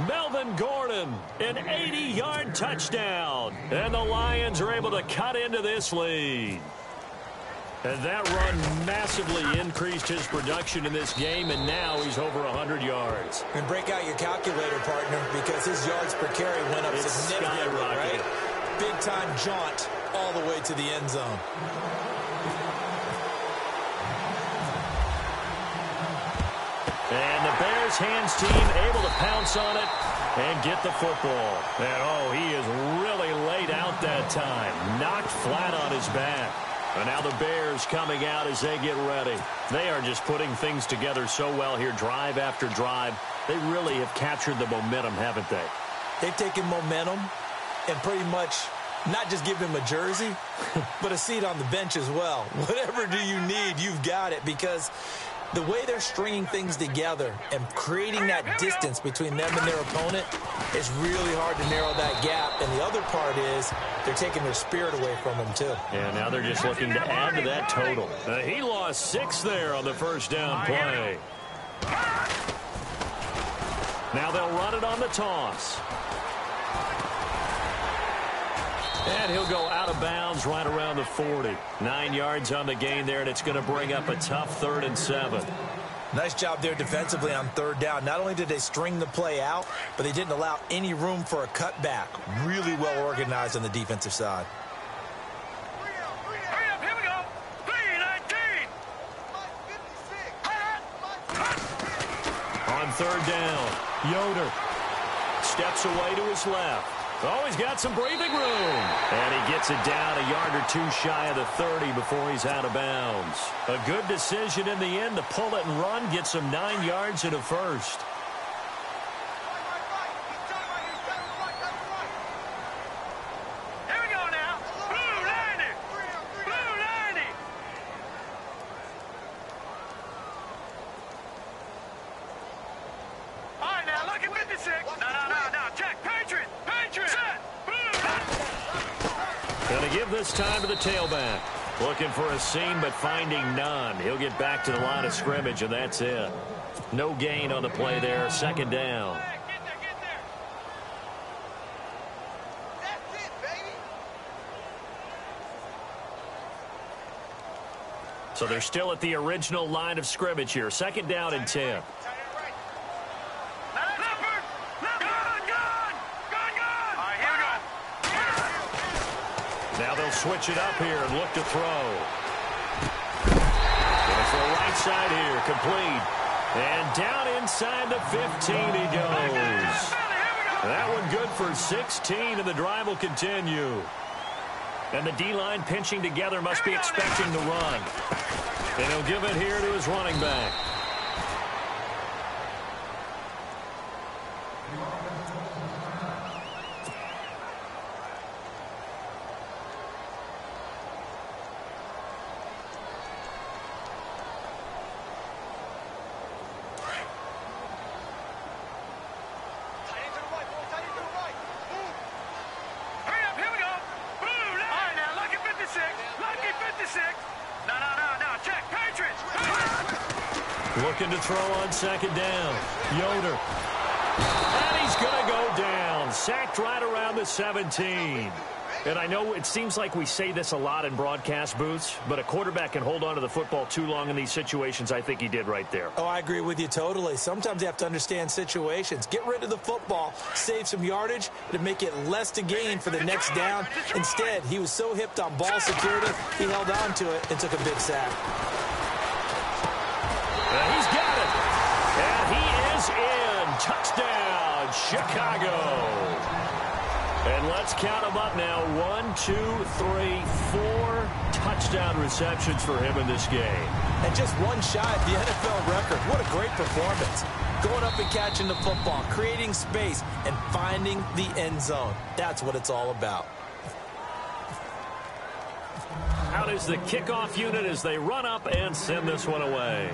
Melvin Gordon, an 80-yard touchdown. And the Lions are able to cut into this lead. And that run massively increased his production in this game, and now he's over 100 yards. And break out your calculator, partner, because his yards per carry went up significantly, right? Big-time jaunt all the way to the end zone. And the Bears hands team able to pounce on it and get the football. And, oh, he is really laid out that time. Knocked flat on his back. And now the Bears coming out as they get ready. They are just putting things together so well here, drive after drive. They really have captured the momentum, haven't they? They've taken momentum and pretty much not just give him a jersey, but a seat on the bench as well. Whatever do you need, you've got it, because the way they're stringing things together and creating that distance between them and their opponent is really hard to narrow that gap. And the other part is they're taking their spirit away from them, too. Yeah, now they're just looking to add to that total. He lost 6 there on the first down play. Now they'll run it on the toss. And he'll go out of bounds right around the 40. 9 yards on the gain there, and it's going to bring up a tough 3rd and 7. Nice job there defensively on 3rd down. Not only did they string the play out, but they didn't allow any room for a cutback. Really well organized on the defensive side. Hurry up, here we go. 3-19. On 3rd down, Yoder steps away to his left. Oh, he's got some breathing room. And he gets it down a yard or two shy of the 30 before he's out of bounds. A good decision in the end to pull it and run, gets him 9 yards and a first. Here we go now. Blue 90. Blue 90. All right, now look at 56. No. Check. Patriot. Set. Going to give this time to the tailback. Looking for a seam, but finding none. He'll get back to the line of scrimmage, and that's it. No gain on the play there. 2nd down. Get there. That's it, baby. So they're still at the original line of scrimmage here. 2nd down and 10. Now they'll switch it up here and look to throw. Going for a right side here, complete. And down inside the 15 he goes. That one good for 16, and the drive will continue. And the D-line pinching together, must be expecting the run. And he'll give it here to his running back. Looking to throw on 2nd down. Yoder. And he's going to go down. Sacked right around the 17. And I know it seems like we say this a lot in broadcast booths, but a quarterback can hold on to the football too long in these situations. I think he did right there. Oh, I agree with you totally. Sometimes you have to understand situations. Get rid of the football, save some yardage to make it less to gain for the next down. Instead, he was so hipped on ball security, he held on to it and took a big sack. He's got it. And he is in. Touchdown, Chicago. And let's count them up now. 1, 2, 3, 4 touchdown receptions for him in this game. And just one shy of the NFL record. What a great performance. Going up and catching the football, creating space, and finding the end zone. That's what it's all about. Out is the kickoff unit as they run up and send this one away.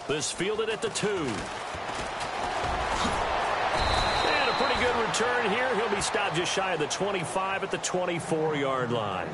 This fielded at the 2. And a pretty good return here. He'll be stopped just shy of the 25 at the 24-yard line.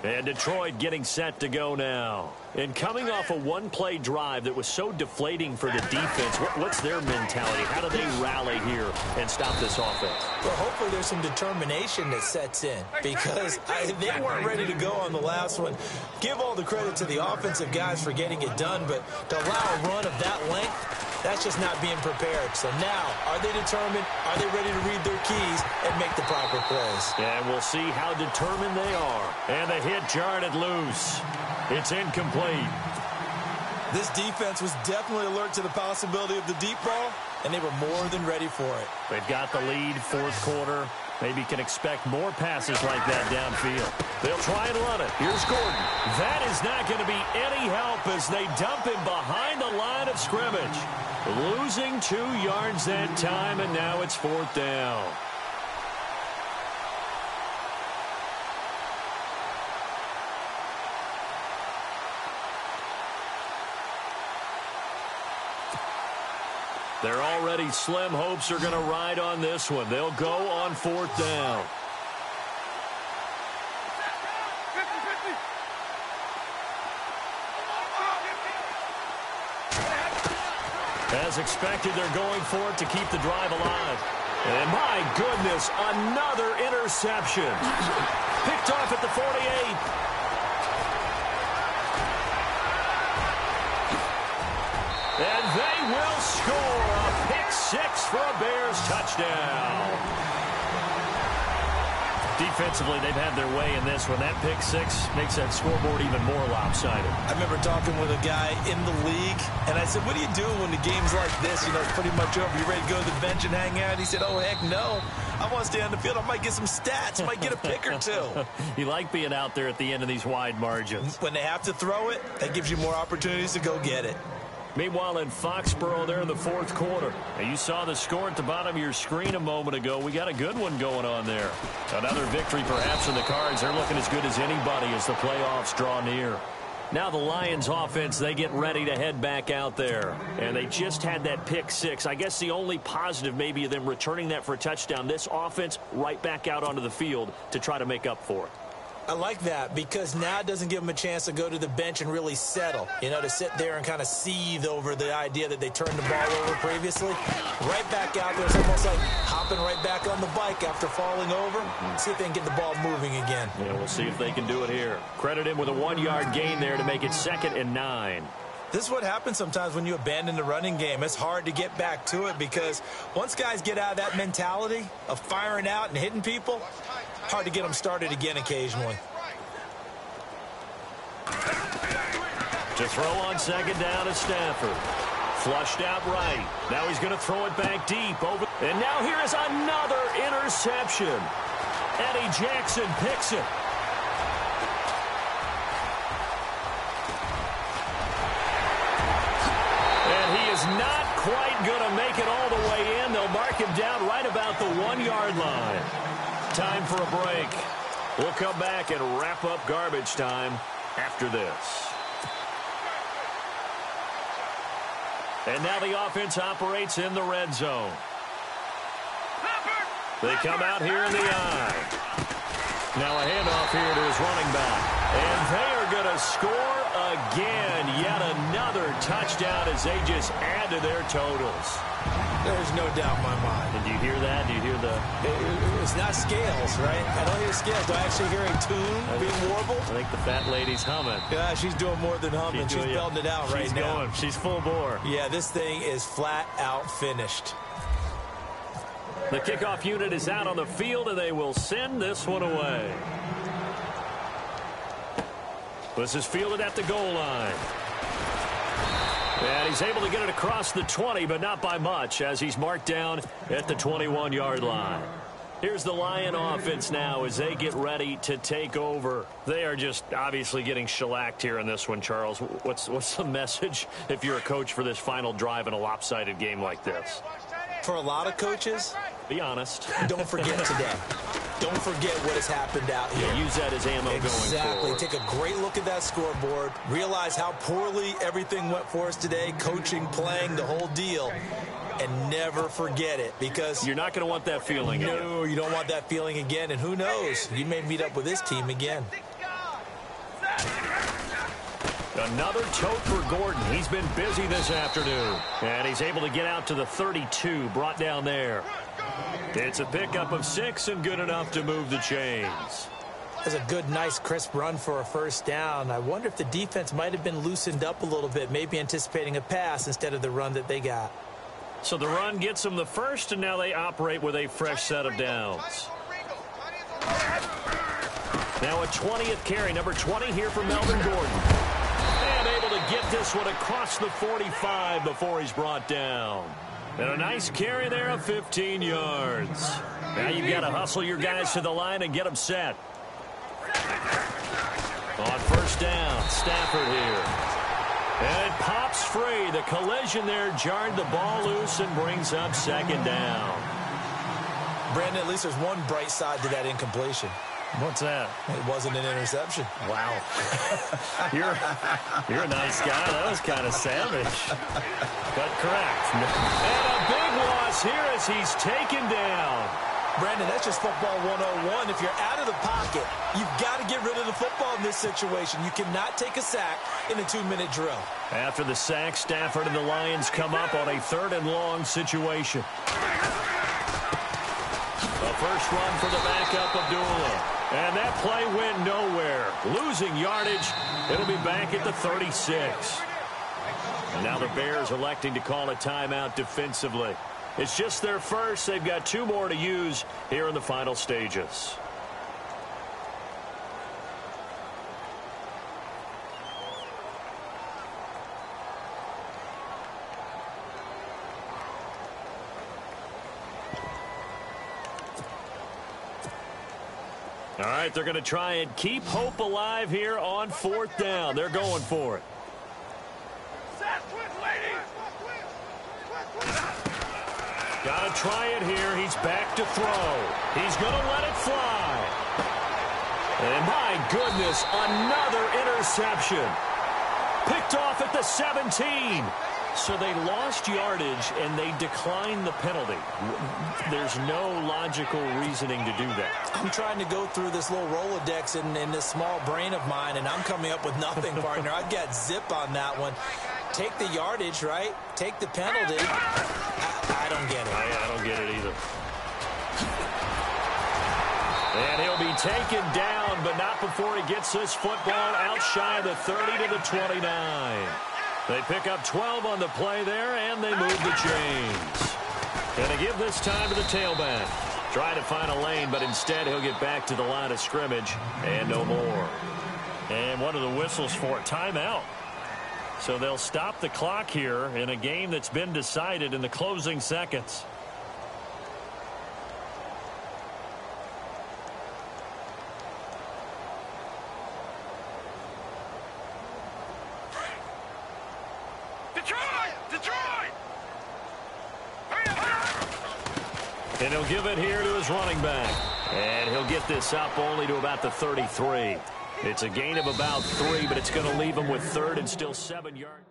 And Detroit getting set to go now. And coming off a one-play drive that was so deflating for the defense, what's their mentality? How do they rally here and stop this offense? Well, hopefully there's some determination that sets in because they weren't ready to go on the last one. Give all the credit to the offensive guys for getting it done, but to allow a run of that length, that's just not being prepared. So now, are they determined? Are they ready to read their keys and make the proper plays? And we'll see how determined they are. And the hit jarred it loose. It's incomplete. This defense was definitely alert to the possibility of the deep ball, and they were more than ready for it. They've got the lead, fourth quarter. Maybe can expect more passes like that downfield. They'll try and run it. Here's Gordon. That is not going to be any help as they dump him behind the line of scrimmage. Losing 2 yards that time, and now it's fourth down. Their already slim hopes are going to ride on this one. They'll go on fourth down. As expected, they're going for it to keep the drive alive. And my goodness, another interception. Picked off at the 48. And they will score a pick six for a Bears touchdown. Defensively, they've had their way in this one. That pick six makes that scoreboard even more lopsided. I remember talking with a guy in the league, and I said, what do you do when the game's like this? You know, it's pretty much over. You ready to go to the bench and hang out? He said, oh, heck no. I want to stay on the field. I might get some stats. Might get a pick or two. You like being out there at the end of these wide margins. When they have to throw it, that gives you more opportunities to go get it. Meanwhile, in Foxborough, there in the fourth quarter. Now, you saw the score at the bottom of your screen a moment ago. We got a good one going on there. Another victory perhaps in the cards. They're looking as good as anybody as the playoffs draw near. Now the Lions offense, they get ready to head back out there. And they just had that pick six. I guess the only positive maybe of them returning that for a touchdown. This offense right back out onto the field to try to make up for it. I like that because now it doesn't give them a chance to go to the bench and really settle. You know, to sit there and kind of seethe over the idea that they turned the ball over previously. Right back out there. It's almost like hopping right back on the bike after falling over. See if they can get the ball moving again. Yeah, we'll see if they can do it here. Credit him with a 1-yard gain there to make it 2nd and 9. This is what happens sometimes when you abandon the running game. It's hard to get back to it because once guys get out of that mentality of firing out and hitting people, hard to get them started again occasionally. To throw on 2nd down is Stafford. Flushed out right. Now he's going to throw it back deep. And now here is another interception. Eddie Jackson picks it. Is not quite going to make it all the way in. They'll mark him down right about the 1-yard line. Time for a break. We'll come back and wrap up garbage time after this. And now the offense operates in the red zone. They come out here in the eye. Now a handoff here to his running back. And they are going to score again. Yet another touchdown as they just add to their totals. There's no doubt in my mind. Did you hear that? Do you hear the... It's not scales, right? I don't hear scales. Do I actually hear a tune being warbled? I think the fat lady's humming. Yeah, she's doing more than humming. She's belting it out right now. Going. She's full bore. Yeah, this thing is flat out finished. The kickoff unit is out on the field, and they will send this one away. This is fielded at the goal line. And he's able to get it across the 20, but not by much, as he's marked down at the 21-yard line. Here's the Lion offense now as they get ready to take over. They are just obviously getting shellacked here in this one, Charles. What's the message if you're a coach for this final drive in a lopsided game like this? For a lot of coaches, be honest. Don't forget today. Don't forget what has happened out here. Yeah, use that as ammo going forward. Exactly. Take a great look at that scoreboard. Realize how poorly everything went for us today. Coaching, playing, the whole deal. And never forget it because... You're not going to want that feeling again. No, you don't want that feeling again. And who knows? You may meet up with this team again. Another tote for Gordon. He's been busy this afternoon. And he's able to get out to the 32, brought down there. It's a pickup of 6 and good enough to move the chains. That's a good, nice, crisp run for a first down. I wonder if the defense might have been loosened up a little bit, maybe anticipating a pass instead of the run that they got. So the run gets them the first, and now they operate with a fresh set of downs. Now a 20th carry, number 20 here for Melvin Gordon. And able to get this one across the 45 before he's brought down. And a nice carry there of 15 yards. Now you've got to hustle your guys to the line and get them set. On first down, Stafford here. And it pops free. The collision there jarred the ball loose and brings up second down. Brandon, at least there's one bright side to that incompletion. What's that? It wasn't an interception. Wow. You're a nice guy. That was kind of savage. But correct. And a big loss here as he's taken down. Brandon, that's just football 101. If you're out of the pocket, you've got to get rid of the football in this situation. You cannot take a sack in a 2-minute drill. After the sack, Stafford and the Lions come up on a 3rd and long situation. The first run for the backup, Abdullah. And that play went nowhere. Losing yardage. It'll be back at the 36. And now the Bears electing to call a timeout defensively. It's just their first. They've got 2 more to use here in the final stages. All right, they're going to try and keep hope alive here on 4th down. They're going for it. Got to try it here. He's back to throw. He's going to let it fly. And my goodness, another interception. Picked off at the 17. So they lost yardage, and they declined the penalty. There's no logical reasoning to do that. I'm trying to go through this little Rolodex in this small brain of mine, and I'm coming up with nothing, partner. I've got zip on that one. Take the yardage, right? Take the penalty. I don't get it. I don't get it either. And he'll be taken down, but not before he gets this football out shy of the 30 to the 29. They pick up 12 on the play there, and they move the chains. And they give this time to the tailback. Try to find a lane, but instead he'll get back to the line of scrimmage and no more. And one of the whistles for a timeout. So they'll stop the clock here in a game that's been decided in the closing seconds. And he'll give it here to his running back. And he'll get this up only to about the 33. It's a gain of about 3, but it's going to leave him with 3rd and still 7 yards.